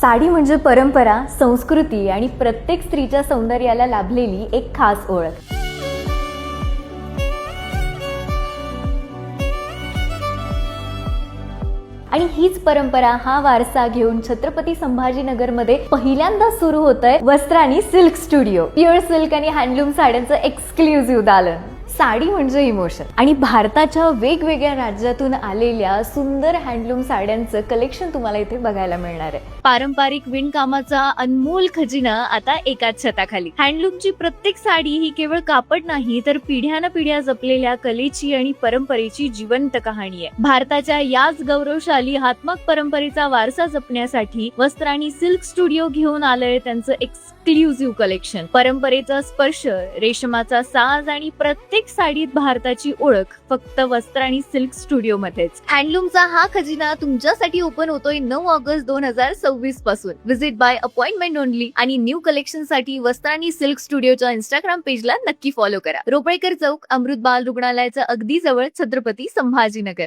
साडी म्हणजे परंपरा, संस्कृती आणि प्रत्येक स्त्रीच्या सौंदर्याला लाभलेली एक खास ओळख. आणि हीच परंपरा, हा वारसा घेऊन छत्रपती संभाजीनगरमध्ये पहिल्यांदा सुरू होतंय वस्त्रानी सिल्क स्टुडिओ. प्युअर सिल्क आणि हँडलूम साड्यांचं एक्सक्लुझिव्ह दालन. साडी म्हणजे इमोशन आणि भारताच्या वेगवेगळ्या राज्यातून आलेल्या सुंदर हँडलूम साड्यांचं कलेक्शन तुम्हाला इथे बघायला मिळणार आहे. पारंपरिक विणकामाचा अनमोल खजिना आता एकाच छताखाली. हँडलूमची प्रत्येक साडी ही केवळ कापड नाही, तर पिढ्यानपिढ्या जपलेल्या कलेची आणि परंपरेची जिवंत कहाणी आहे. भारताच्या याच गौरवशाली हातमाग परंपरेचा वारसा जपण्यासाठी वस्त्रानी सिल्क स्टुडिओ घेऊन आलंय त्यांचं एक्सक्लुझिव्ह कलेक्शन. परंपरेचा स्पर्श, रेशमाचा साज आणि प्रत्येक साडीत भारताची ओळख फक्त वस्त्रानी सिल्क स्टुडिओ मध्येच. हँडलूमचा हा खजिना तुमच्यासाठी ओपन होतोय 9 ऑगस्ट 2026 पासून. विजिट बाय अपॉइंटमेंट ओनली आणि न्यू कलेक्शन साठी वस्त्रानी सिल्क स्टुडिओच्या इंस्टाग्राम पेजला नक्की फॉलो करा. रोपळेकर चौक, अमृत बाल रुग्णालयाच्या अगदी जवळ, छत्रपती संभाजीनगर.